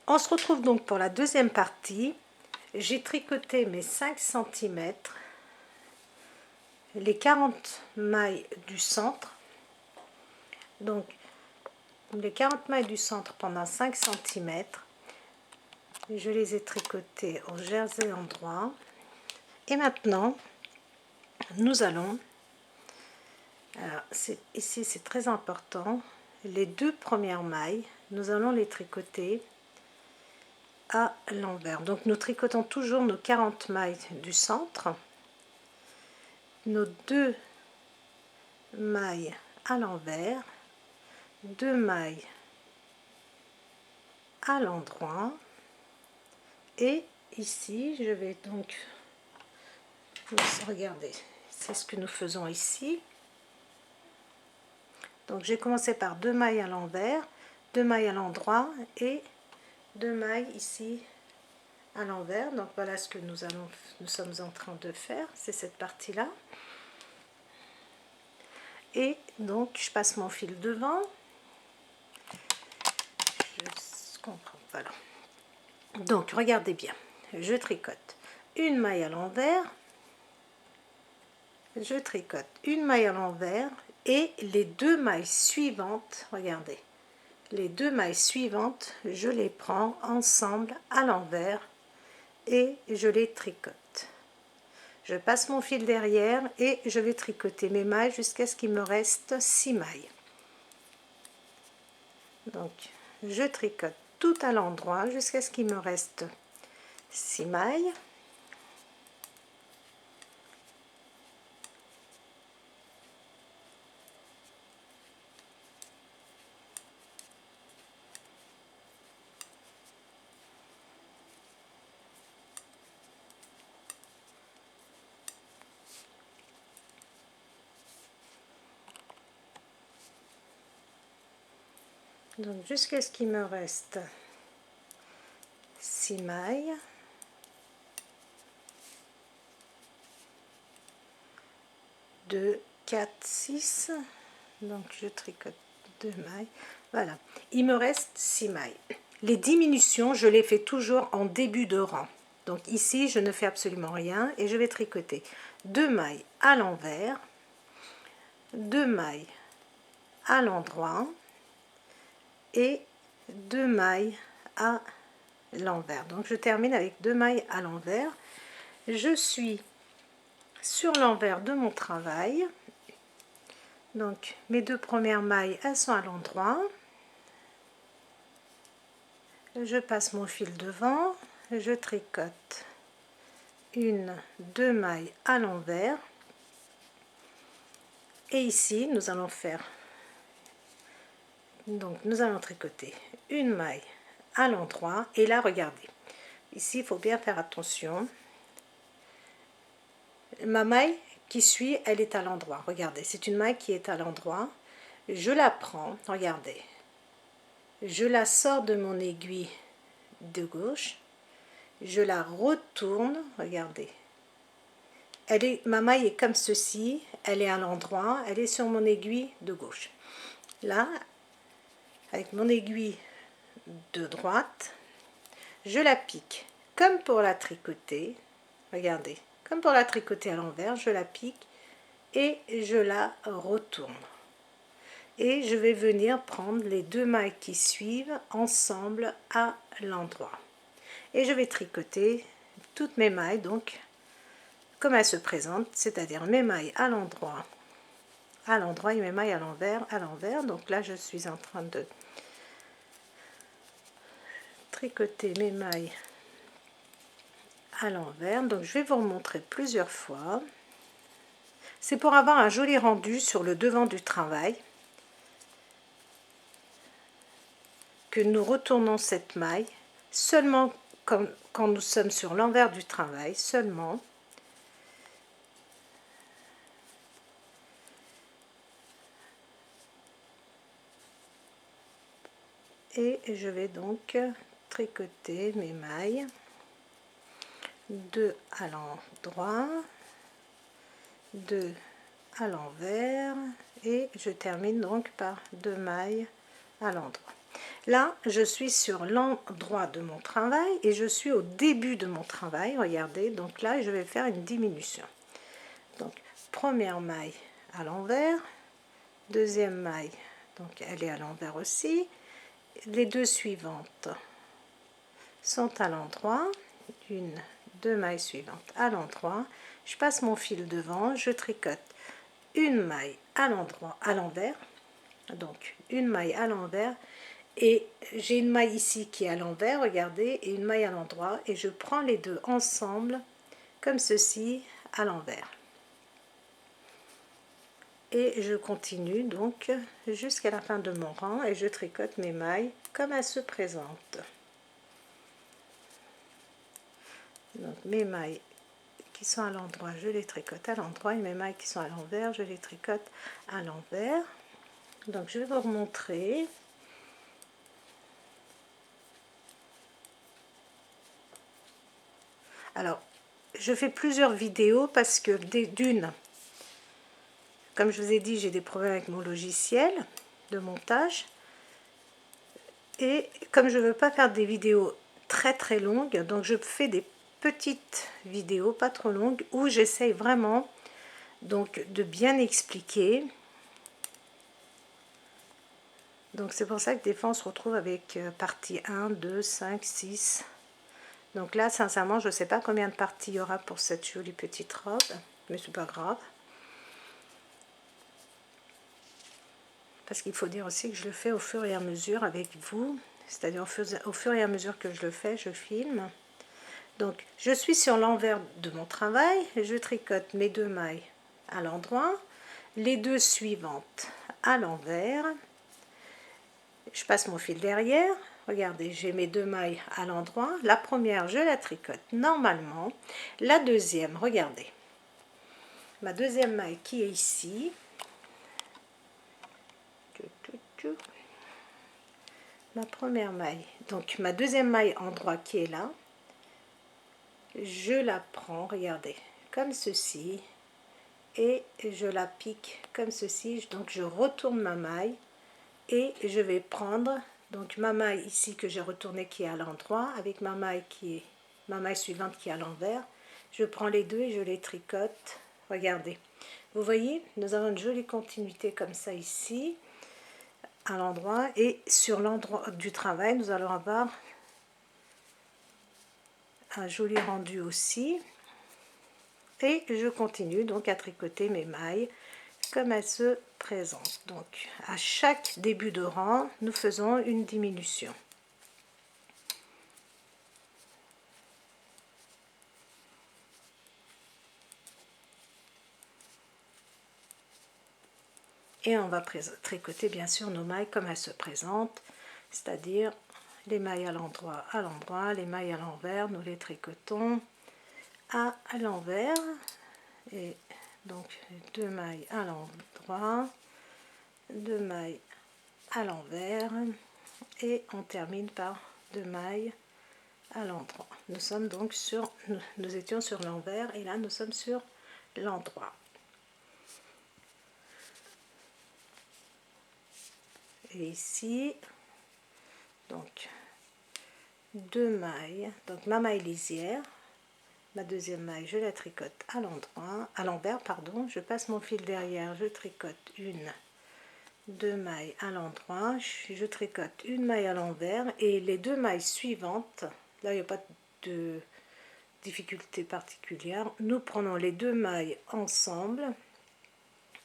On se retrouve donc pour la deuxième partie. J'ai tricoté mes 5 cm, les 40 mailles du centre. Donc les 40 mailles du centre pendant 5 cm. Je les ai tricotées au jersey endroit. Et maintenant, nous allons, alors ici c'est très important, les deux premières mailles, nous allons les tricoter à l'envers. Donc nous tricotons toujours nos 40 mailles du centre, nos deux mailles à l'envers, deux mailles à l'endroit, et ici je vais donc, regardez, c'est ce que nous faisons ici. Donc j'ai commencé par deux mailles à l'envers, deux mailles à l'endroit et deux mailles ici à l'envers. Donc voilà ce que nous sommes en train de faire, c'est cette partie là. Et donc je passe mon fil devant, je comprends, voilà. Donc regardez bien, je tricote une maille à l'envers, je tricote une maille à l'envers et les deux mailles suivantes, regardez, les deux mailles suivantes, je les prends ensemble à l'envers et je les tricote. Je passe mon fil derrière et je vais tricoter mes mailles jusqu'à ce qu'il me reste 6 mailles. Donc je tricote tout à l'endroit jusqu'à ce qu'il me reste 6 mailles. Donc jusqu'à ce qu'il me reste 6 mailles. Deux, 4, 6. Donc je tricote deux mailles. Voilà, il me reste 6 mailles. Les diminutions, je les fais toujours en début de rang. Donc ici, je ne fais absolument rien et je vais tricoter deux mailles à l'envers, deux mailles à l'endroit et deux mailles à l'envers. Donc je termine avec deux mailles à l'envers. Je suis sur l'envers de mon travail. Donc mes deux premières mailles, elles sont à l'endroit. Je passe mon fil devant, je tricote une, deux mailles à l'envers. Et ici, nous allons faire, donc nous allons tricoter une maille à l'endroit. Et là, regardez, ici, il faut bien faire attention. Ma maille qui suit, elle est à l'endroit. Regardez, c'est une maille qui est à l'endroit. Je la prends, regardez. Je la sors de mon aiguille de gauche. Je la retourne, regardez. Ma maille est comme ceci, elle est à l'endroit, elle est sur mon aiguille de gauche. Là, avec mon aiguille de droite, je la pique comme pour la tricoter. Regardez, comme pour la tricoter à l'envers, je la pique et je la retourne. Et je vais venir prendre les deux mailles qui suivent ensemble à l'endroit. Et je vais tricoter toutes mes mailles, donc comme elles se présentent, c'est-à-dire mes mailles à l'endroit et mes mailles à l'envers. Donc là, je suis en train de tricoter mes mailles à l'envers. Donc je vais vous remontrer plusieurs fois. C'est pour avoir un joli rendu sur le devant du travail que nous retournons cette maille seulement comme quand nous sommes sur l'envers du travail, seulement. Et je vais donc tricoter mes mailles, deux à l'endroit, deux à l'envers, et je termine donc par deux mailles à l'endroit. Là, je suis sur l'endroit de mon travail et je suis au début de mon travail. Regardez, donc là, je vais faire une diminution. Donc, première maille à l'envers, deuxième maille, donc elle est à l'envers aussi. Les deux suivantes sont à l'endroit, une, deux mailles suivantes à l'endroit. Je passe mon fil devant, je tricote une maille à l'endroit, à l'envers, donc une maille à l'envers, et j'ai une maille ici qui est à l'envers, regardez, et une maille à l'endroit, et je prends les deux ensemble comme ceci à l'envers. Et je continue donc jusqu'à la fin de mon rang et je tricote mes mailles comme elles se présentent. Donc mes mailles qui sont à l'endroit, je les tricote à l'endroit, et mes mailles qui sont à l'envers, je les tricote à l'envers. Donc je vais vous remontrer. Alors, je fais plusieurs vidéos parce que d'une, comme je vous ai dit, j'ai des problèmes avec mon logiciel de montage. Et comme je ne veux pas faire des vidéos très longues, donc je fais des petites vidéos, pas trop longues, où j'essaye vraiment donc de bien expliquer. Donc c'est pour ça que des fois on se retrouve avec partie 1, 2, 5, 6. Donc là, sincèrement, je ne sais pas combien de parties il y aura pour cette jolie petite robe, mais c'est pas grave. Parce qu'il faut dire aussi que je le fais au fur et à mesure avec vous, c'est-à-dire au fur et à mesure que je le fais, je filme. Donc je suis sur l'envers de mon travail, je tricote mes deux mailles à l'endroit, les deux suivantes à l'envers, je passe mon fil derrière, regardez, j'ai mes deux mailles à l'endroit, la première je la tricote normalement, la deuxième, regardez, ma deuxième maille qui est ici, ma première maille, donc ma deuxième maille endroit qui est là, je la prends, regardez, comme ceci, et je la pique comme ceci, donc je retourne ma maille et je vais prendre donc ma maille ici que j'ai retournée qui est à l'endroit avec ma maille suivante qui est à l'envers, je prends les deux et je les tricote, regardez, vous voyez, nous avons une jolie continuité comme ça ici à l'endroit, et sur l'endroit du travail nous allons avoir un joli rendu aussi, et je continue donc à tricoter mes mailles comme elles se présentent. Donc à chaque début de rang nous faisons une diminution. Et on va tricoter bien sûr nos mailles comme elles se présentent, c'est-à-dire les mailles à l'endroit, les mailles à l'envers, nous les tricotons à l'envers, et donc deux mailles à l'endroit, deux mailles à l'envers, et on termine par deux mailles à l'endroit. Nous sommes donc sur, nous étions sur l'envers et là nous sommes sur l'endroit. Et ici, donc deux mailles, donc ma maille lisière, ma deuxième maille, je la tricote à l'endroit, à l'envers, pardon, je passe mon fil derrière, je tricote une, deux mailles à l'endroit, je tricote une maille à l'envers, et les deux mailles suivantes, là il n'y a pas de difficulté particulière, nous prenons les deux mailles ensemble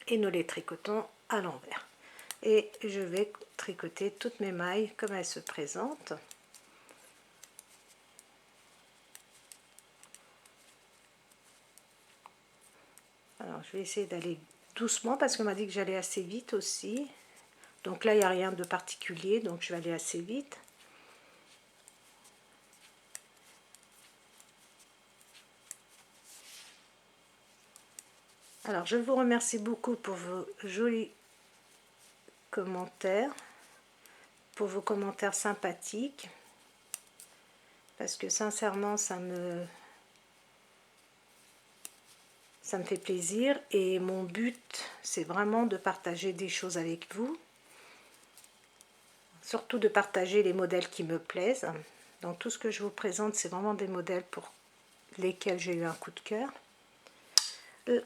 et nous les tricotons à l'envers. Et je vais tricoter toutes mes mailles comme elles se présentent. Alors je vais essayer d'aller doucement parce qu'on m'a dit que j'allais assez vite aussi. Donc là il n'y a rien de particulier, donc je vais aller assez vite. Alors je vous remercie beaucoup pour vos jolis commentaires, pour vos commentaires sympathiques, parce que sincèrement ça me fait plaisir, et mon but c'est vraiment de partager des choses avec vous. surtout de partager les modèles qui me plaisent. Donc tout ce que je vous présente, c'est vraiment des modèles pour lesquels j'ai eu un coup de cœur.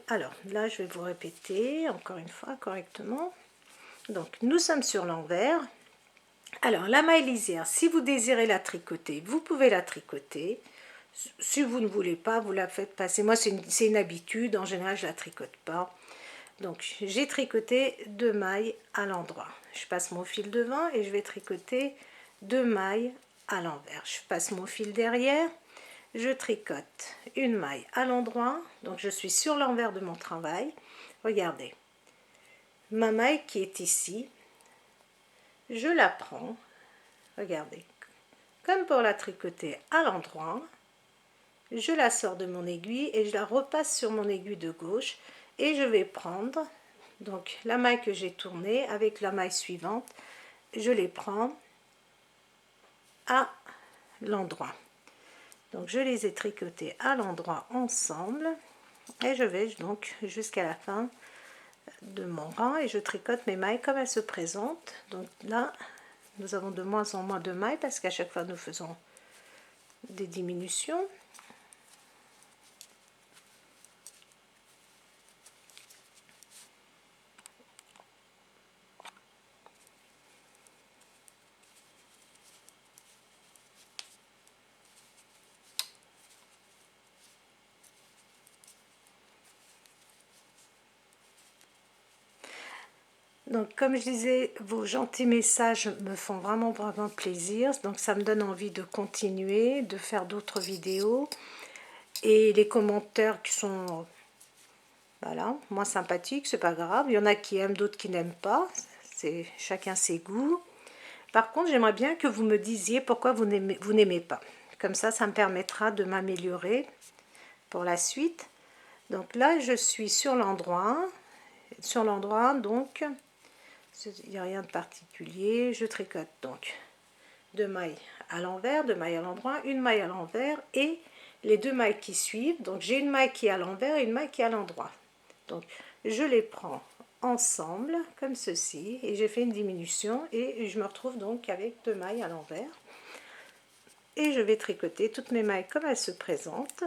Alors là, je vais vous répéter encore une fois correctement. Donc nous sommes sur l'envers. Alors la maille lisière, si vous désirez la tricoter, vous pouvez la tricoter. Si vous ne voulez pas, vous la faites passer. Moi, c'est une habitude. En général, je ne la tricote pas. Donc j'ai tricoté 2 mailles à l'endroit. Je passe mon fil devant et je vais tricoter 2 mailles à l'envers. Je passe mon fil derrière, je tricote une maille à l'endroit. Donc je suis sur l'envers de mon travail. Regardez, ma maille qui est ici, je la prends, regardez, comme pour la tricoter à l'endroit, je la sors de mon aiguille et je la repasse sur mon aiguille de gauche et je vais prendre donc la maille que j'ai tournée avec la maille suivante, je les prends à l'endroit. Donc je les ai tricotées à l'endroit ensemble et je vais donc jusqu'à la fin de mon rang et je tricote mes mailles comme elles se présentent. Donc là nous avons de moins en moins de mailles parce qu'à chaque fois nous faisons des diminutions. Donc comme je disais, vos gentils messages me font vraiment plaisir, donc ça me donne envie de continuer, de faire d'autres vidéos, et les commentaires qui sont, voilà, moins sympathiques, c'est pas grave, il y en a qui aiment, d'autres qui n'aiment pas, c'est chacun ses goûts. Par contre, j'aimerais bien que vous me disiez pourquoi vous n'aimez pas, comme ça me permettra de m'améliorer pour la suite. Donc là je suis sur l'endroit donc il n'y a rien de particulier, je tricote donc 2 mailles à l'envers, 2 mailles à l'endroit, une maille à l'envers et les 2 mailles qui suivent. Donc j'ai une maille qui est à l'envers et une maille qui est à l'endroit. Donc je les prends ensemble comme ceci et j'ai fait une diminution et je me retrouve donc avec 2 mailles à l'envers. Et je vais tricoter toutes mes mailles comme elles se présentent.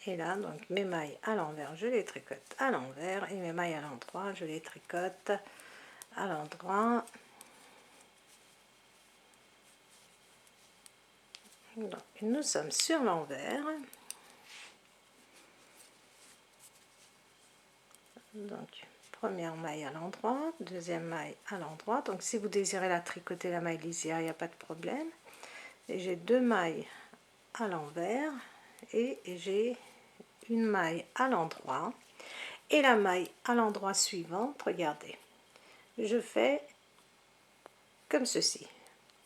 Et là, donc mes mailles à l'envers, je les tricote à l'envers et mes mailles à l'endroit, je les tricote à l'endroit. Donc nous sommes sur l'envers. Donc première maille à l'endroit, deuxième maille à l'endroit. Donc si vous désirez la tricoter la maille lisière, il n'y a pas de problème. Et j'ai 2 mailles à l'envers et j'ai une maille à l'endroit et la maille à l'endroit suivante, regardez, je fais comme ceci,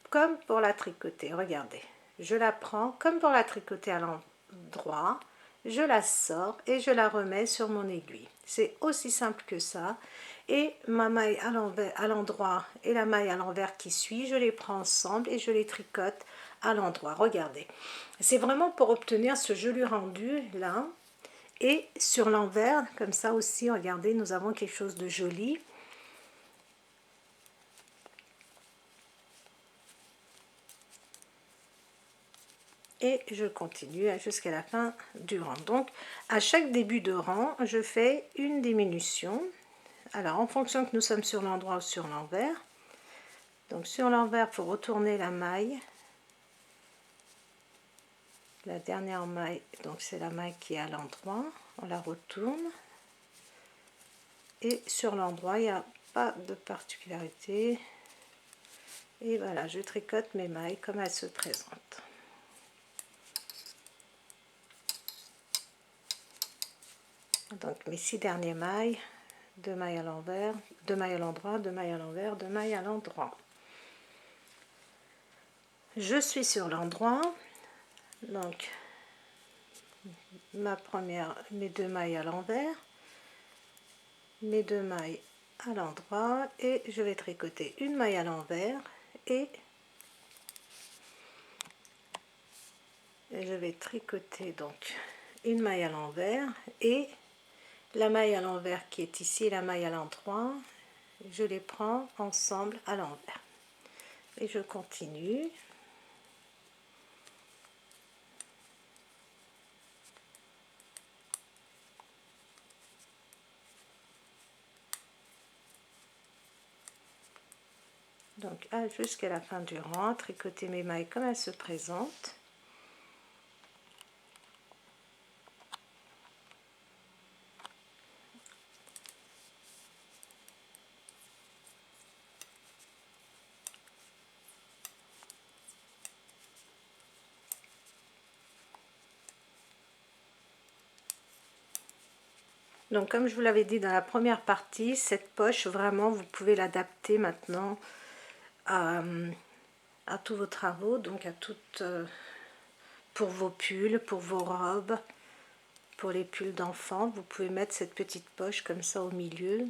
comme pour la tricoter, regardez, je la prends comme pour la tricoter à l'endroit, je la sors et je la remets sur mon aiguille. C'est aussi simple que ça. Et ma maille à l'endroit et la maille à l'envers qui suit, je les prends ensemble et je les tricote à l'endroit. Regardez, c'est vraiment pour obtenir ce joli rendu là. Et sur l'envers, comme ça aussi, regardez, nous avons quelque chose de joli. Et je continue jusqu'à la fin du rang. Donc à chaque début de rang, je fais une diminution. Alors en fonction que nous sommes sur l'endroit ou sur l'envers. Donc sur l'envers, il faut retourner la maille. La dernière maille, donc c'est la maille qui est à l'endroit. On la retourne. Et sur l'endroit, il n'y a pas de particularité. Et voilà, je tricote mes mailles comme elles se présentent. Donc mes 6 dernières mailles 2 mailles à l'envers, 2 mailles à l'endroit, 2 mailles à l'envers, 2 mailles à l'endroit. Je suis sur l'endroit, donc mes 2 mailles à l'envers, mes 2 mailles à l'endroit et je vais tricoter une maille à l'envers et je vais tricoter donc une maille à l'envers et la maille à l'envers qui est ici et la maille à l'endroit, je les prends ensemble à l'envers et je continue. Donc jusqu'à la fin du rang, tricoter mes mailles comme elles se présentent. Donc comme je vous l'avais dit dans la première partie, cette poche vraiment vous pouvez l'adapter maintenant à tous vos travaux, donc à toutes pour vos pulls, pour vos robes, pour les pulls d'enfants, vous pouvez mettre cette petite poche comme ça au milieu.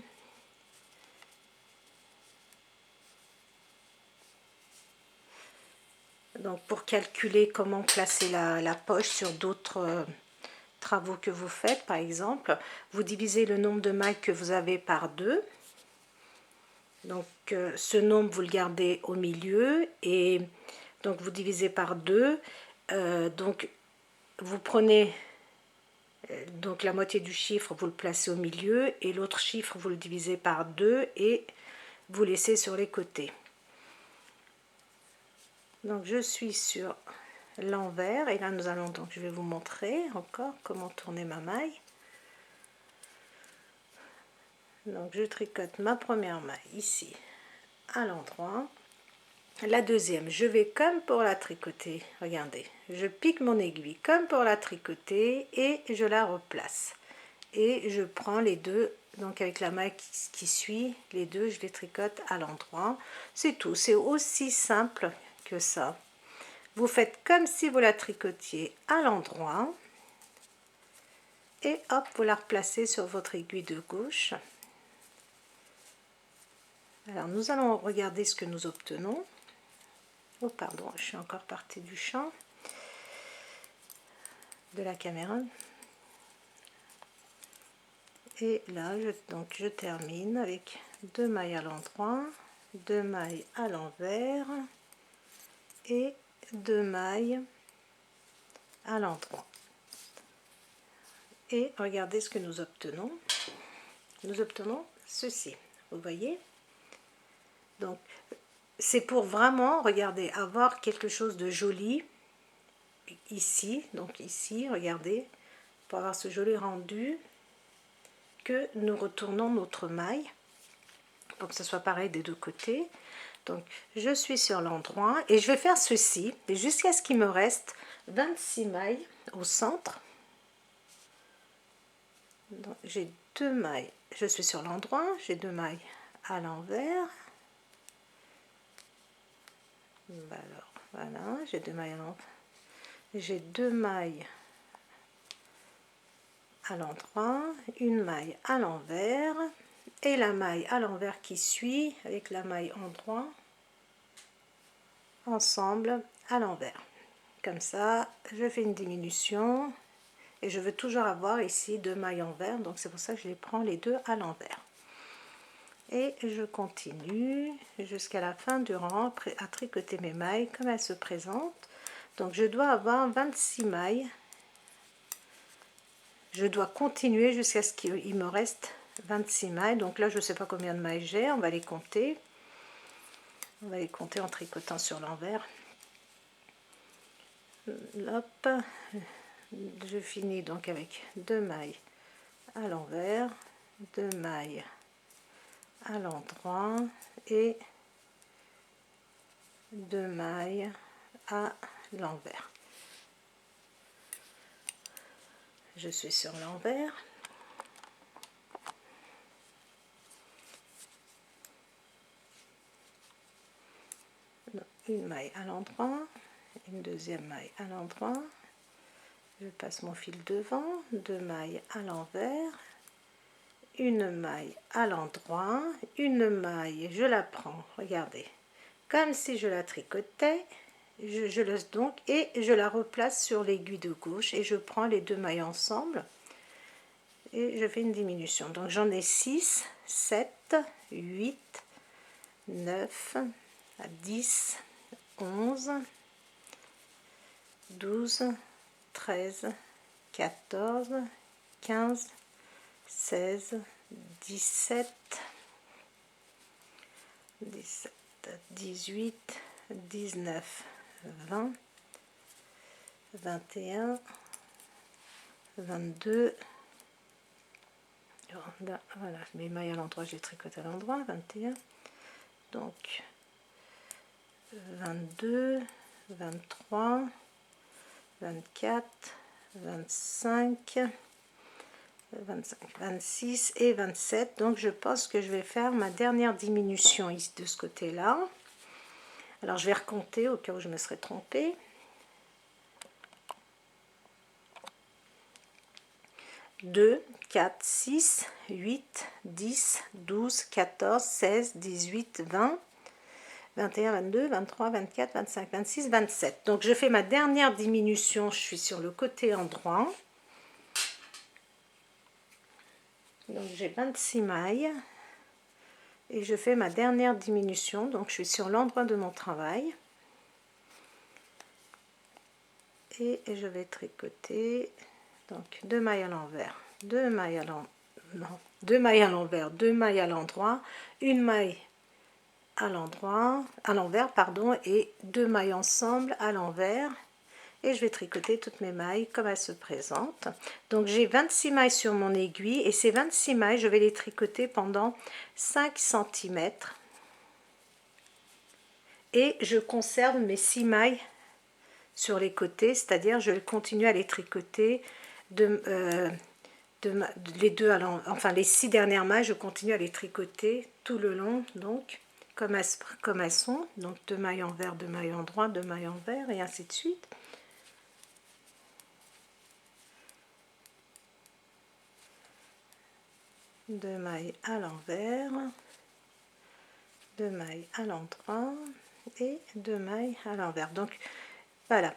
Donc pour calculer comment placer la poche sur d'autres travaux que vous faites, par exemple, vous divisez le nombre de mailles que vous avez par 2. Donc ce nombre vous le gardez au milieu et donc vous divisez par 2. Donc vous prenez donc la moitié du chiffre, vous le placez au milieu et l'autre chiffre vous le divisez par 2 et vous laissez sur les côtés. Donc je suis sur l'envers et là nous allons donc, je vais vous montrer encore comment tourner ma maille. Donc je tricote ma première maille ici à l'endroit, la deuxième je vais comme pour la tricoter, regardez, je pique mon aiguille comme pour la tricoter et je la replace et je prends les deux, donc avec la maille qui suit, les deux je les tricote à l'endroit, c'est tout, c'est aussi simple que ça. Vous faites comme si vous la tricotiez à l'endroit et hop, vous la replacez sur votre aiguille de gauche. Alors nous allons regarder ce que nous obtenons. Oh pardon, je suis encore partie du champ de la caméra. Et là, je termine avec 2 mailles à l'endroit, 2 mailles à l'envers et 2 mailles à l'endroit. Et regardez ce que nous obtenons. Nous obtenons ceci, vous voyez. Donc c'est pour vraiment, regardez, avoir quelque chose de joli ici. Donc ici, regardez, pour avoir ce joli rendu, que nous retournons notre maille pour que ce soit pareil des deux côtés. Donc je suis sur l'endroit et je vais faire ceci jusqu'à ce qu'il me reste 26 mailles au centre. J'ai 2 mailles, je suis sur l'endroit, j'ai 2 mailles à l'envers. Alors voilà, j'ai 2 mailles à l'envers, j'ai 2 mailles à l'endroit, une maille à l'envers et la maille à l'envers qui suit avec la maille endroit ensemble à l'envers. Comme ça, je fais une diminution et je veux toujours avoir ici 2 mailles envers, donc c'est pour ça que je les prends les deux à l'envers. Et je continue jusqu'à la fin du rang à tricoter mes mailles comme elles se présentent. Donc je dois avoir 26 mailles. Je dois continuer jusqu'à ce qu'il me reste 26 mailles. Donc là je ne sais pas combien de mailles j'ai, on va les compter. On va les compter en tricotant sur l'envers. Hop, je finis donc avec 2 mailles à l'envers, 2 mailles à l'endroit et 2 mailles à l'envers. Je suis sur l'envers. une maille à l'endroit, une deuxième maille à l'endroit, je passe mon fil devant, 2 mailles à l'envers, une maille à l'endroit, une maille, je la prends, regardez, comme si je la tricotais, je laisse donc et je la replace sur l'aiguille de gauche et je prends les 2 mailles ensemble et je fais une diminution. Donc j'en ai 6, 7, 8, 9, 10, 11, 12, 13, 14, 15, 16, 17, 17, 18, 19, 20, 21, 22, voilà, mes mailles à l'endroit, j'ai tricoté à l'endroit, 21, donc 22, 23, 24, 25, 25, 26 et 27. Donc je pense que je vais faire ma dernière diminution ici de ce côté là. Alors je vais recompter au cas où je me serais trompée. 2, 4, 6, 8, 10, 12, 14, 16, 18, 20, 21, 22, 23, 24, 25, 26, 27. Donc je fais ma dernière diminution, je suis sur le côté endroit. Donc j'ai 26 mailles et je fais ma dernière diminution, donc je suis sur l'endroit de mon travail. Et je vais tricoter donc 2 mailles à l'envers, 2 mailles à l'envers, 2 mailles à l'envers, 2 mailles à l'endroit, une maille à l'endroit, à l'envers pardon, et 2 mailles ensemble à l'envers, et je vais tricoter toutes mes mailles comme elles se présentent. Donc j'ai 26 mailles sur mon aiguille et ces 26 mailles je vais les tricoter pendant 5 cm et je conserve mes 6 mailles sur les côtés, c'est-à-dire je vais continuer à les tricoter les deux enfin les 6 dernières mailles, je continue à les tricoter tout le long, donc comme elles sont, donc 2 mailles envers, 2 mailles endroit, 2 mailles envers et ainsi de suite. Deux mailles à l'envers, 2 mailles à l'endroit et 2 mailles à l'envers. Donc voilà,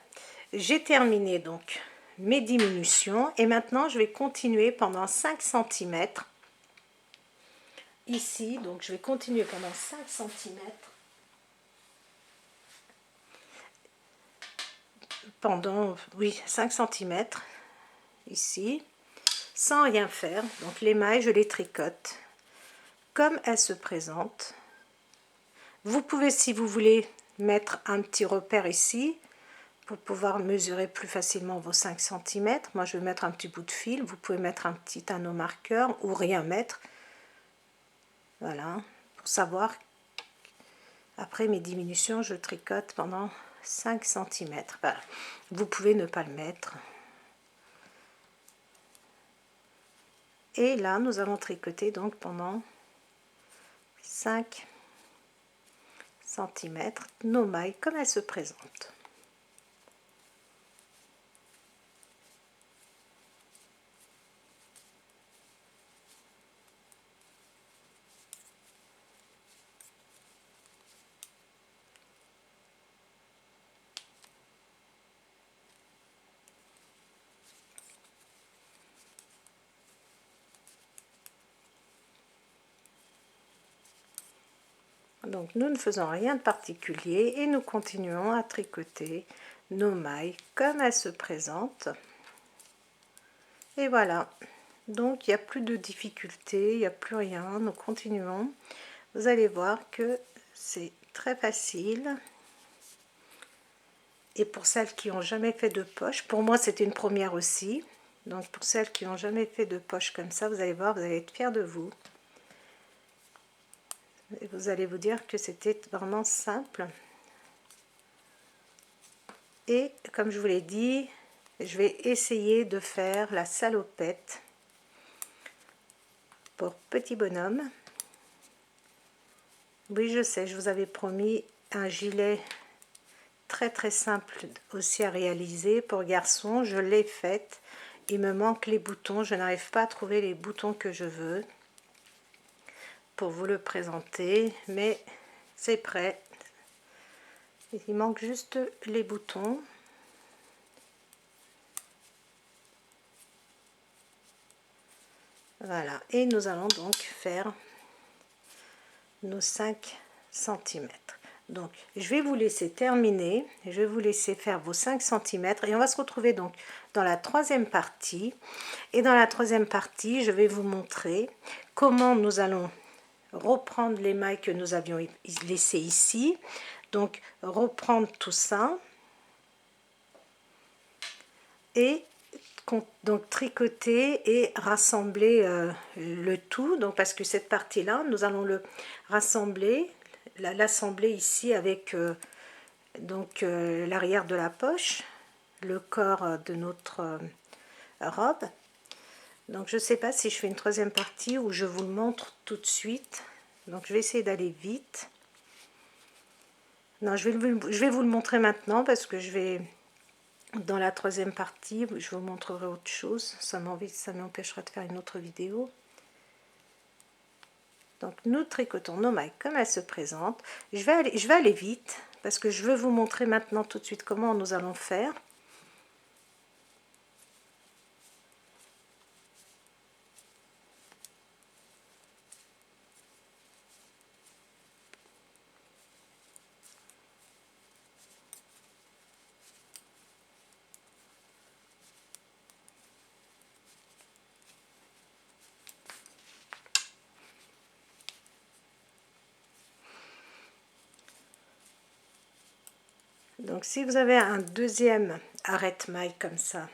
j'ai terminé donc mes diminutions et maintenant je vais continuer pendant 5 cm ici. Donc je vais continuer pendant 5 cm pendant 5 cm ici sans rien faire. Donc les mailles je les tricote comme elles se présentent. Vous pouvez, si vous voulez, mettre un petit repère ici pour pouvoir mesurer plus facilement vos 5 cm. Moi je vais mettre un petit bout de fil, vous pouvez mettre un petit anneau marqueur ou rien mettre. Voilà, pour savoir, après mes diminutions, je tricote pendant 5 cm. Voilà. Vous pouvez ne pas le mettre. Et là, nous allons tricoter donc pendant 5 cm nos mailles comme elles se présentent. Donc nous ne faisons rien de particulier et nous continuons à tricoter nos mailles comme elles se présentent. Et voilà, donc il n'y a plus de difficulté, il n'y a plus rien, nous continuons. Vous allez voir que c'est très facile. Et pour celles qui n'ont jamais fait de poche, pour moi c'était une première aussi. Donc pour celles qui n'ont jamais fait de poche comme ça, vous allez voir, vous allez être fiers de vous. Et vous allez vous dire que c'était vraiment simple. Et comme je vous l'ai dit, je vais essayer de faire la salopette pour petit bonhomme. Oui, je sais, je vous avais promis un gilet très très simple aussi à réaliser pour garçons. Je l'ai faite. Il me manque les boutons. Je n'arrive pas à trouver les boutons que je veux pour vous le présenter, mais c'est prêt. Il manque juste les boutons. Voilà, et nous allons donc faire nos 5 cm. Donc je vais vous laisser terminer, je vais vous laisser faire vos 5 cm et on va se retrouver donc dans la troisième partie. Et dans la troisième partie, je vais vous montrer comment nous allons reprendre les mailles que nous avions laissées ici. Donc reprendre tout ça et donc tricoter et rassembler le tout. Donc parce que cette partie là nous allons le rassembler, l'assembler ici avec l'arrière de la poche, le corps de notre robe. Donc je sais pas si je fais une troisième partie ou je vous le montre tout de suite. Donc je vais essayer d'aller vite. Non, je vais vous le montrer maintenant parce que je vais dans la troisième partie, je vous montrerai autre chose. Ça m'empêchera de faire une autre vidéo. Donc nous tricotons nos mailles comme elles se présentent. Je vais aller vite parce que je veux vous montrer maintenant tout de suite comment nous allons faire. Donc si vous avez un deuxième arrête-maille comme ça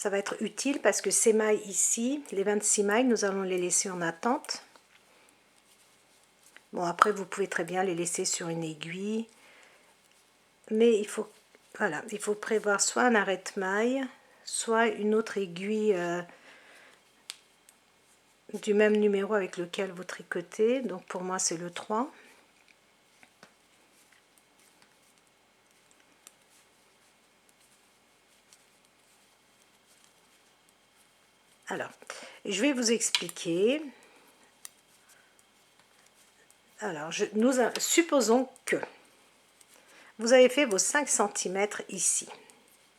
va être utile parce que ces mailles ici, les 26 mailles, nous allons les laisser en attente. Bon, après vous pouvez très bien les laisser sur une aiguille, mais il faut prévoir soit un arrête-maille, soit une autre aiguille du même numéro avec lequel vous tricotez. Donc pour moi c'est le 3. Alors, je vais vous expliquer. Alors, supposons que vous avez fait vos 5 cm ici.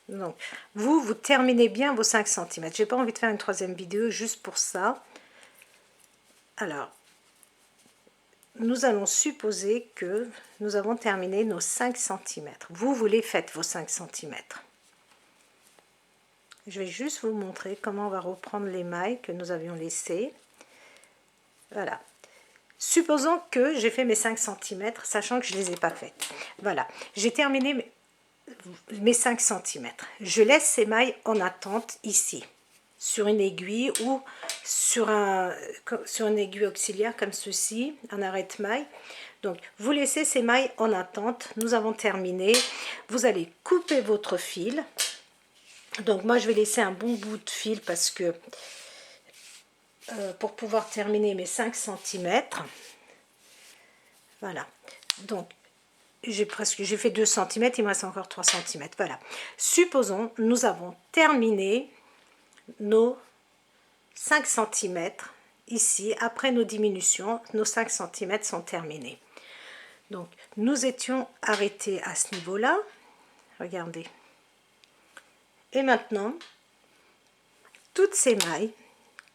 Donc, vous terminez bien vos 5 cm. J'ai pas envie de faire une troisième vidéo juste pour ça. Alors, nous allons supposer que nous avons terminé nos 5 cm. Vous les faites, vos 5 cm. Je vais juste vous montrer comment on va reprendre les mailles que nous avions laissées. Voilà. Supposons que j'ai fait mes 5 cm, sachant que je ne les ai pas faites. Voilà, j'ai terminé mes 5 cm. Je laisse ces mailles en attente ici, sur une aiguille ou sur une aiguille auxiliaire comme ceci, un arrête-maille. Donc, vous laissez ces mailles en attente. Nous avons terminé. Vous allez couper votre fil. Donc, moi, je vais laisser un bon bout de fil parce que pour pouvoir terminer mes 5 cm. Voilà. Donc, j'ai fait 2 cm, il me reste encore 3 cm. Voilà. Supposons, nous avons terminé nos 5 cm ici. Après nos diminutions, nos 5 cm sont terminés. Donc, nous étions arrêtés à ce niveau-là. Regardez. Et maintenant, toutes ces mailles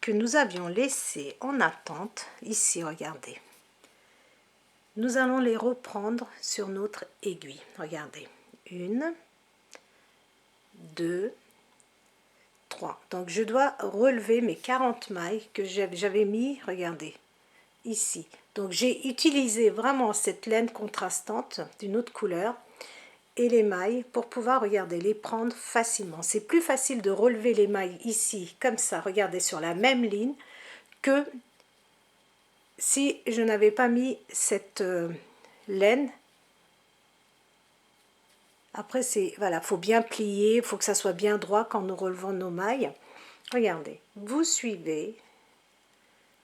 que nous avions laissées en attente, ici, regardez. Nous allons les reprendre sur notre aiguille. Regardez. 1, 2, 3. Donc, je dois relever mes 40 mailles que j'avais mis, regardez, ici. Donc, j'ai utilisé vraiment cette laine contrastante d'une autre couleur et les mailles pour pouvoir, regardez, les prendre facilement. C'est plus facile de relever les mailles ici, comme ça, regardez, sur la même ligne, que si je n'avais pas mis cette laine. Après, voilà, faut bien plier, faut que ça soit bien droit quand nous relevons nos mailles. Regardez, vous suivez,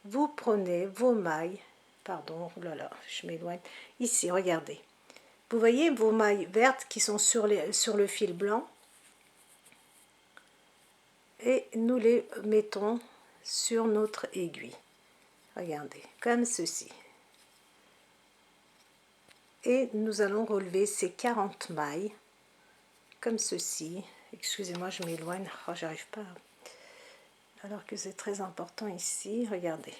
vous prenez vos mailles, pardon, oh là là, je m'éloigne, ici, regardez, Vous voyez vos mailles vertes qui sont sur le fil blanc, et nous les mettons sur notre aiguille. Regardez, comme ceci. Et nous allons relever ces 40 mailles, comme ceci. Excusez-moi, je m'éloigne, oh, j'arrive pas. Alors que c'est très important ici, regardez.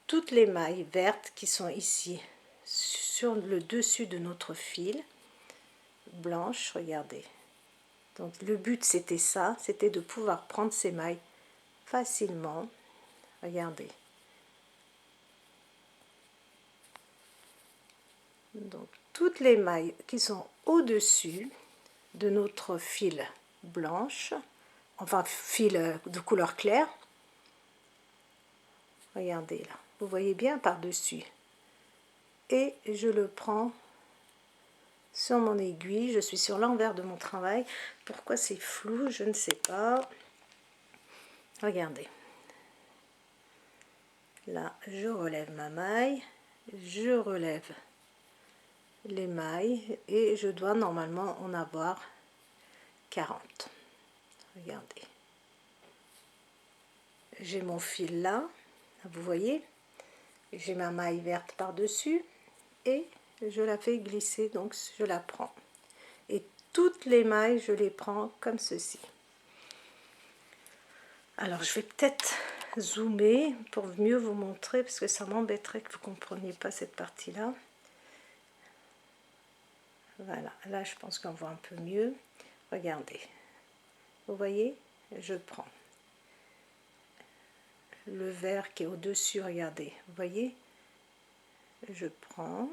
Toutes les mailles vertes qui sont ici, sur le dessus de notre fil, blanche, regardez. Donc le but c'était ça, c'était de pouvoir prendre ces mailles facilement, regardez. Donc toutes les mailles qui sont au-dessus de notre fil blanche, enfin fil de couleur claire, regardez là, vous voyez bien par-dessus, et je le prends sur mon aiguille. Je suis sur l'envers de mon travail. Pourquoi c'est flou, je ne sais pas. Regardez. Là, je relève ma maille, je relève les mailles et je dois normalement en avoir 40. Regardez. J'ai mon fil là, vous voyez. J'ai ma maille verte par-dessus et je la fais glisser, donc je la prends. Et toutes les mailles, je les prends comme ceci. Alors, je vais peut-être zoomer pour mieux vous montrer, parce que ça m'embêterait que vous ne compreniez pas cette partie-là. Voilà, là, je pense qu'on voit un peu mieux. Regardez. Vous voyez, je prends le vert qui est au-dessus, regardez. Vous voyez, je prends.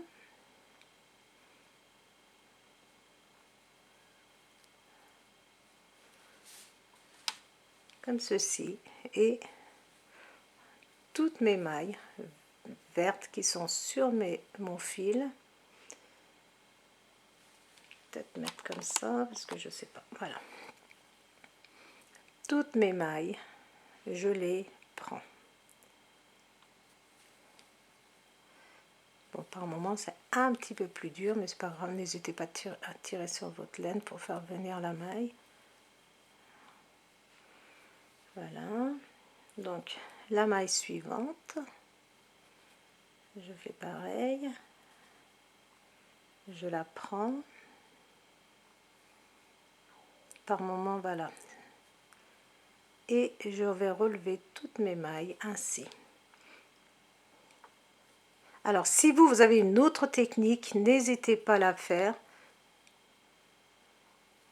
Comme ceci, et toutes mes mailles vertes qui sont sur mon fil, peut-être mettre comme ça parce que je sais pas, voilà, toutes mes mailles je les prends. Bon, par moment c'est un petit peu plus dur, mais c'est pas grave, n'hésitez pas à tirer sur votre laine pour faire venir la maille. Voilà, donc la maille suivante, je fais pareil, je la prends. Par moment, voilà, et je vais relever toutes mes mailles ainsi. Alors si vous avez une autre technique, n'hésitez pas à la faire.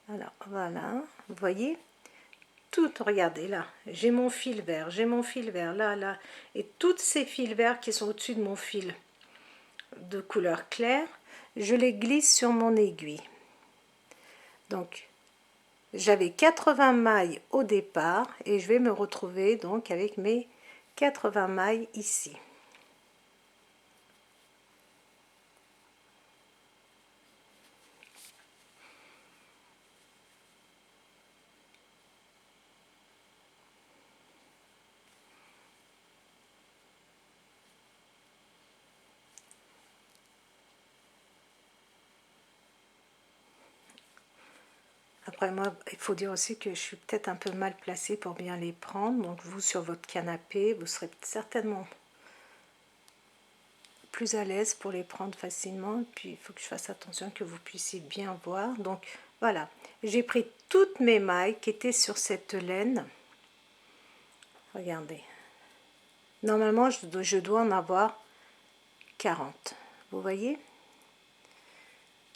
Alors voilà, vous voyez, tout, regardez là, j'ai mon fil vert, là, et tous ces fils verts qui sont au-dessus de mon fil de couleur claire, je les glisse sur mon aiguille. Donc j'avais 80 mailles au départ et je vais me retrouver donc avec mes 80 mailles ici. Après moi, il faut dire aussi que je suis peut-être un peu mal placée pour bien les prendre. Donc vous, sur votre canapé, vous serez certainement plus à l'aise pour les prendre facilement. Puis il faut que je fasse attention que vous puissiez bien voir. Donc voilà, j'ai pris toutes mes mailles qui étaient sur cette laine. Regardez. Normalement, je dois en avoir 40. Vous voyez?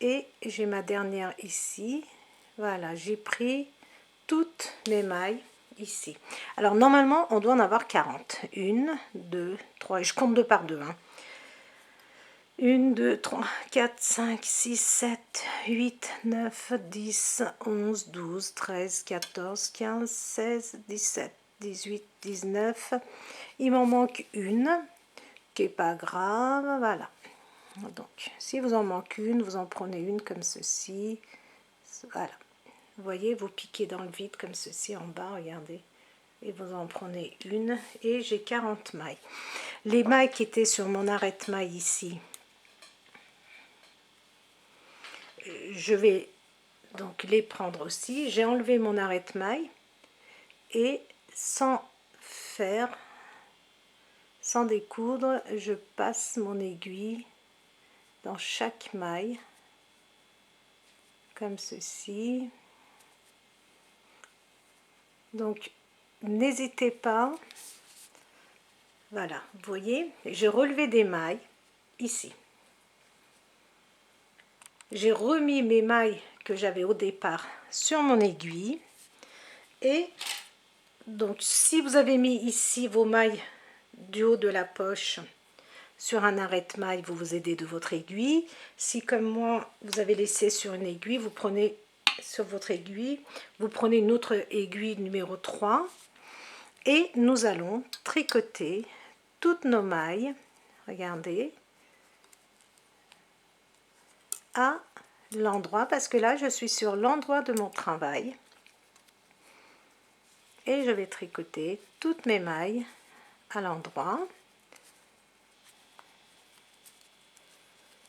Et j'ai ma dernière ici. Voilà, j'ai pris toutes mes mailles ici. Alors normalement on doit en avoir 40. 1, 2, 3, et je compte 2 par 2. 1, 2, 3, 4, 5, 6, 7, 8, 9, 10, 11, 12, 13, 14, 15, 16, 17, 18, 19. Il m'en manque une, qui n'est pas grave, voilà. Donc si vous en manque une, vous en prenez une comme ceci, voilà. Vous voyez, vous piquez dans le vide comme ceci en bas, regardez. Et vous en prenez une. Et j'ai 40 mailles. Les mailles qui étaient sur mon arrête-maille ici, je vais donc les prendre aussi. J'ai enlevé mon arrête-maille et sans découdre, je passe mon aiguille dans chaque maille comme ceci. Donc n'hésitez pas, voilà, vous voyez, j'ai relevé des mailles ici, j'ai remis mes mailles que j'avais au départ sur mon aiguille, et donc si vous avez mis ici vos mailles du haut de la poche sur un arrête-maille, vous vous aidez de votre aiguille. Si comme moi vous avez laissé sur une aiguille, vous prenez sur votre aiguille, vous prenez une autre aiguille numéro 3 et nous allons tricoter toutes nos mailles, regardez, à l'endroit, parce que là je suis sur l'endroit de mon travail et je vais tricoter toutes mes mailles à l'endroit.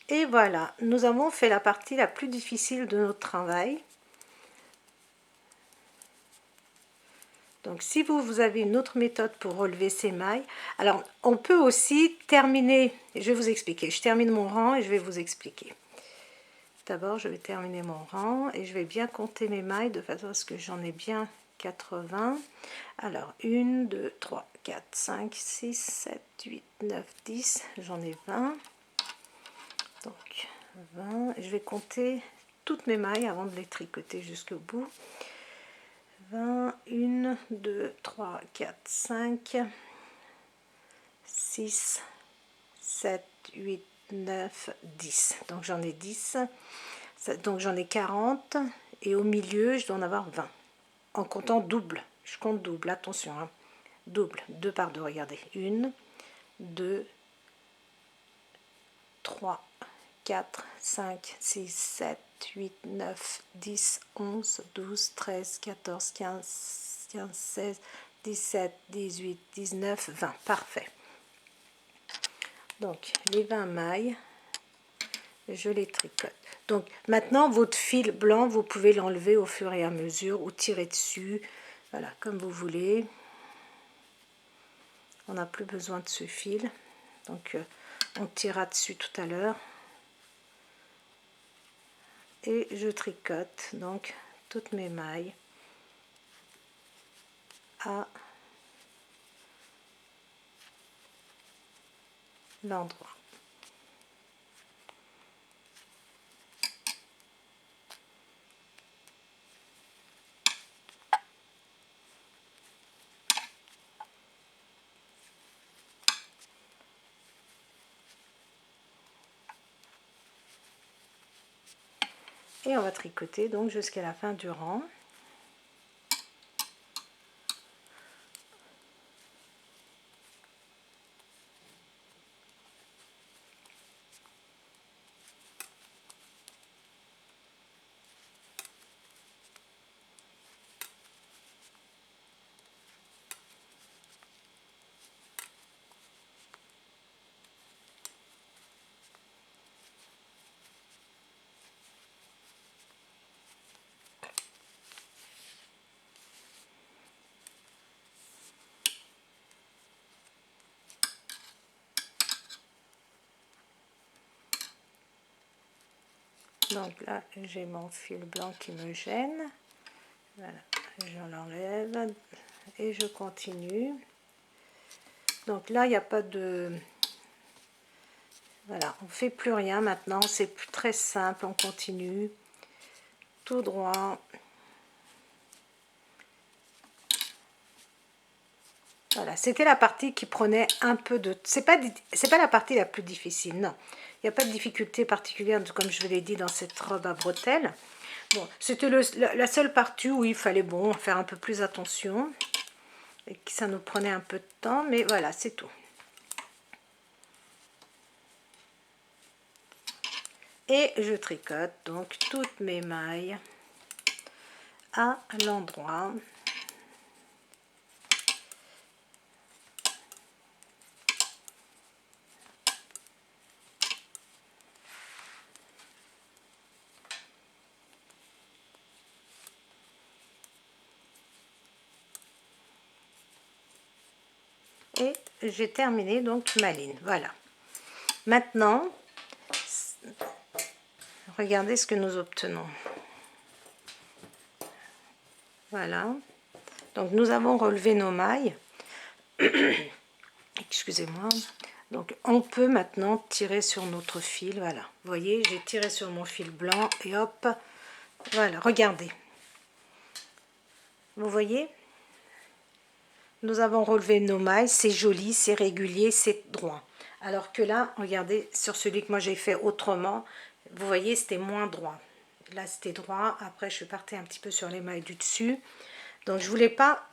Et voilà, nous avons fait la partie la plus difficile de notre travail. Donc si vous avez une autre méthode pour relever ces mailles, alors on peut aussi terminer, je vais vous expliquer, je termine mon rang et je vais vous expliquer. D'abord je vais terminer mon rang et je vais bien compter mes mailles de façon à ce que j'en ai bien 80. Alors 1, 2, 3, 4, 5, 6, 7, 8, 9, 10, j'en ai 20. Donc 20, je vais compter toutes mes mailles avant de les tricoter jusqu'au bout. 20, 1, 2, 3, 4, 5, 6, 7, 8, 9, 10. Donc j'en ai 10, donc j'en ai 40 et au milieu je dois en avoir 20. En comptant double, je compte double, attention, hein. Double, 2 par 2, regardez. 1, 2, 3, 4, 5, 6, 7, 8, 9, 10, 11, 12, 13, 14, 15, 16, 17, 18, 19, 20. Parfait. Donc, les 20 mailles, je les tricote. Donc, maintenant, votre fil blanc, vous pouvez l'enlever au fur et à mesure ou tirer dessus. Voilà, comme vous voulez. On n'a plus besoin de ce fil. Donc, on tirera dessus tout à l'heure. Et je tricote donc toutes mes mailles à l'endroit. Et on va tricoter donc jusqu'à la fin du rang. Donc là, j'ai mon fil blanc qui me gêne. Voilà, je l'enlève et je continue. Donc là, il n'y a pas de... Voilà, on ne fait plus rien maintenant, c'est très simple, on continue tout droit. Voilà, c'était la partie qui prenait un peu de... C'est pas la partie la plus difficile, non. Il n'y a pas de difficulté particulière, comme je vous l'ai dit, dans cette robe à bretelles. Bon, c'était la seule partie où il fallait, bon, faire un peu plus attention. Et que ça nous prenait un peu de temps, mais voilà, c'est tout. Et je tricote donc toutes mes mailles à l'endroit. j'ai terminé donc ma ligne. Voilà. Maintenant, regardez ce que nous obtenons. Voilà. Donc nous avons relevé nos mailles. Excusez-moi. Donc on peut maintenant tirer sur notre fil. Voilà. Vous voyez, j'ai tiré sur mon fil blanc et hop. Voilà, regardez. Vous voyez? Nous avons relevé nos mailles, c'est joli, c'est régulier, c'est droit. Alors que là, regardez, sur celui que moi j'ai fait autrement, vous voyez, c'était moins droit. Là, c'était droit. Après, je suis partie un petit peu sur les mailles du dessus. Donc, je voulais pas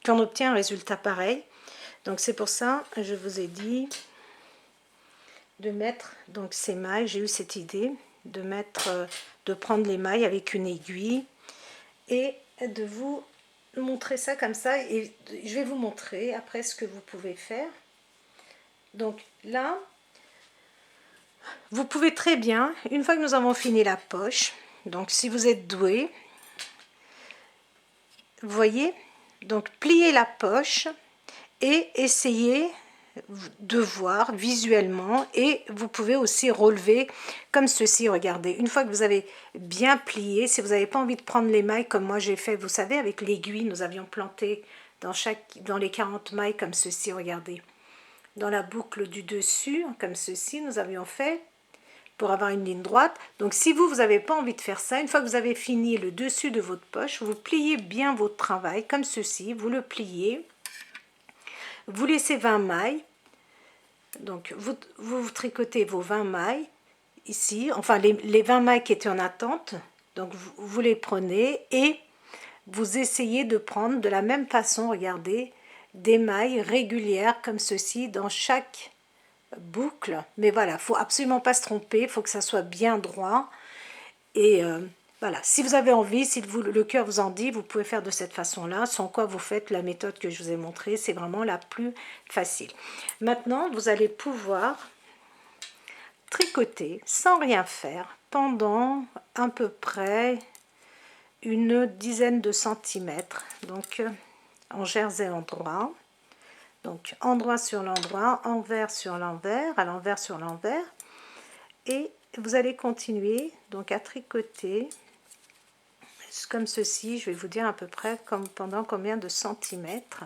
qu'on obtienne un résultat pareil. Donc, c'est pour ça, je vous ai dit de mettre donc ces mailles. J'ai eu cette idée de mettre, de prendre les mailles avec une aiguille et de vous montrer ça comme ça, et je vais vous montrer après ce que vous pouvez faire. Donc là, vous pouvez très bien, une fois que nous avons fini la poche, donc si vous êtes doué, vous voyez, donc plier la poche et essayer de voir visuellement, et vous pouvez aussi relever comme ceci. Regardez, une fois que vous avez bien plié, si vous n'avez pas envie de prendre les mailles comme moi j'ai fait, vous savez, avec l'aiguille, nous avions planté dans les 40 mailles comme ceci. Regardez, dans la boucle du dessus comme ceci, nous avions fait pour avoir une ligne droite. Donc si vous n'avez pas envie de faire ça, une fois que vous avez fini le dessus de votre poche, vous pliez bien votre travail comme ceci, vous le pliez. Vous laissez 20 mailles, donc vous tricotez vos 20 mailles ici, enfin les 20 mailles qui étaient en attente, donc vous les prenez et vous essayez de prendre de la même façon, regardez, des mailles régulières comme ceci dans chaque boucle. Mais voilà, il ne faut absolument pas se tromper, il faut que ça soit bien droit. Et voilà, si vous avez envie, si le cœur vous en dit, vous pouvez faire de cette façon-là, sans quoi vous faites la méthode que je vous ai montrée, c'est vraiment la plus facile. Maintenant, vous allez pouvoir tricoter sans rien faire pendant à peu près une dizaine de centimètres, donc en jersey endroit, donc endroit sur l'endroit, envers sur l'envers, à l'envers sur l'envers, et vous allez continuer donc à tricoter comme ceci. Je vais vous dire à peu près comme pendant combien de centimètres.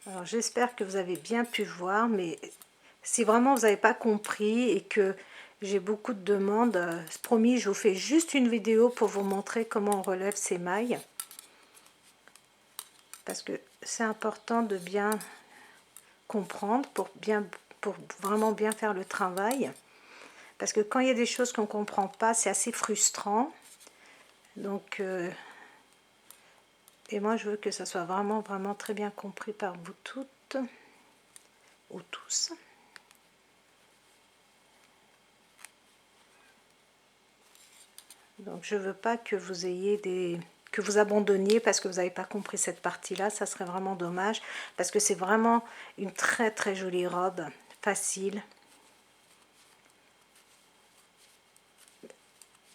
Alors j'espère que vous avez bien pu voir, mais si vraiment vous n'avez pas compris et que j'ai beaucoup de demandes, promis, je vous fais juste une vidéo pour vous montrer comment on relève ces mailles, parce que c'est important de bien comprendre pour vraiment bien faire le travail, parce que quand il y a des choses qu'on ne comprend pas, c'est assez frustrant. Donc et moi je veux que ça soit vraiment très bien compris par vous toutes ou tous. Donc je veux pas que vous ayez que vous abandonniez parce que vous n'avez pas compris cette partie-là. Ça serait vraiment dommage, parce que c'est vraiment une très jolie robe, facile.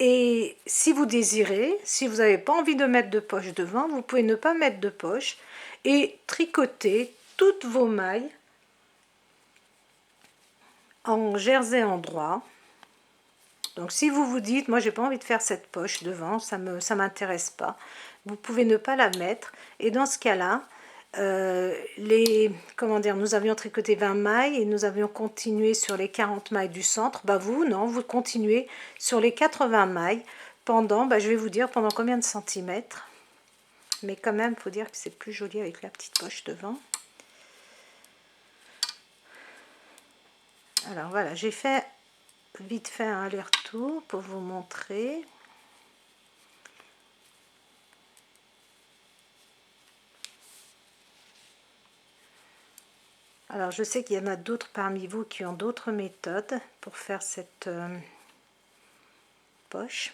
Et si vous désirez, si vous n'avez pas envie de mettre de poche devant, vous pouvez ne pas mettre de poche et tricoter toutes vos mailles en jersey endroit. Donc si vous vous dites, moi j'ai pas envie de faire cette poche devant, ça m'intéresse pas, vous pouvez ne pas la mettre. Et dans ce cas-là, comment dire, nous avions tricoté 20 mailles et nous avions continué sur les 40 mailles du centre. Bah vous, non, vous continuez sur les 80 mailles pendant, je vais vous dire pendant combien de centimètres. Mais quand même, il faut dire que c'est plus joli avec la petite poche devant. Alors voilà, j'ai fait vite fait un aller-retour pour vous montrer. Alors je sais qu'il y en a d'autres parmi vous qui ont d'autres méthodes pour faire cette poche.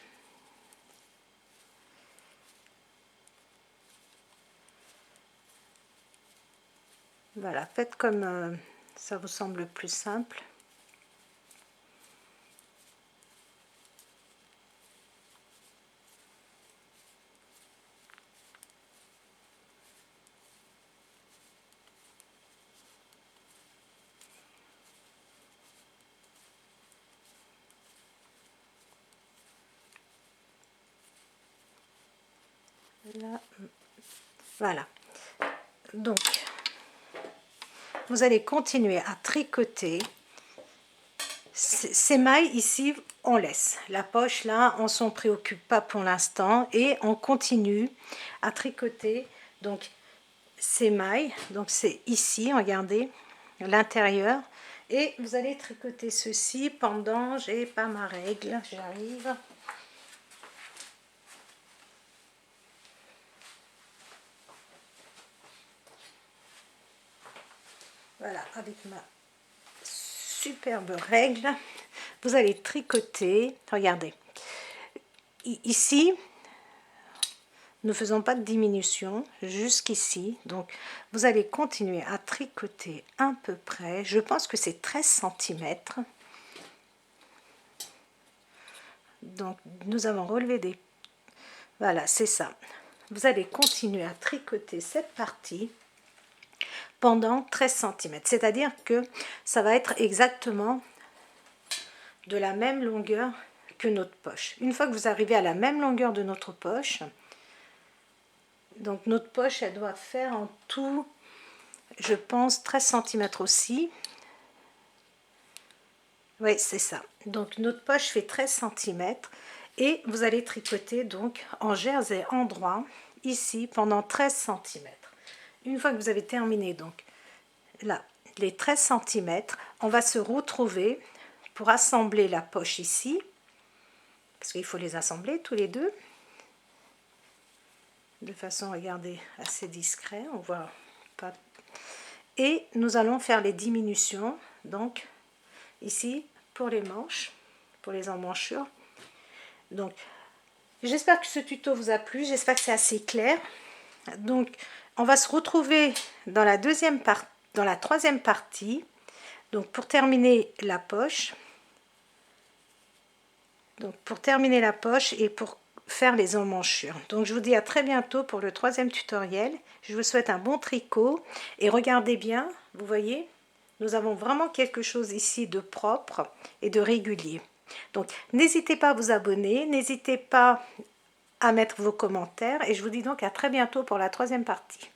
Voilà, faites comme ça vous semble plus simple. Là. Voilà. Donc, vous allez continuer à tricoter. Ces mailles ici, on laisse. La poche là, on s'en préoccupe pas pour l'instant et on continue à tricoter. Donc, ces mailles, donc c'est ici, regardez, l'intérieur. Et vous allez tricoter ceci pendant, j'ai pas ma règle, j'arrive. Voilà, avec ma superbe règle, vous allez tricoter, regardez, ici, ne faisons pas de diminution jusqu'ici, donc vous allez continuer à tricoter à peu près, je pense que c'est 13 cm. Donc nous avons relevé des... Voilà, c'est ça. Vous allez continuer à tricoter cette partie pendant 13 cm, c'est-à-dire que ça va être exactement de la même longueur que notre poche. Une fois que vous arrivez à la même longueur de notre poche, donc notre poche, elle doit faire en tout, je pense, 13 cm aussi. Oui, c'est ça. Donc notre poche fait 13 cm et vous allez tricoter donc en jersey endroit ici pendant 13 cm. Une fois que vous avez terminé donc là les 13 cm, on va se retrouver pour assembler la poche ici, parce qu'il faut les assembler tous les deux de façon, regardez, assez discret, on voit pas. Et nous allons faire les diminutions donc ici pour les manches, pour les emmanchures. Donc j'espère que ce tuto vous a plu, j'espère que c'est assez clair. Donc on va se retrouver dans la troisième partie, donc pour terminer la poche. Donc pour terminer la poche et pour faire les emmanchures. Donc je vous dis à très bientôt pour le troisième tutoriel. Je vous souhaite un bon tricot et regardez bien, vous voyez, nous avons vraiment quelque chose ici de propre et de régulier. Donc n'hésitez pas à vous abonner, n'hésitez pas à mettre vos commentaires et je vous dis donc à très bientôt pour la troisième partie.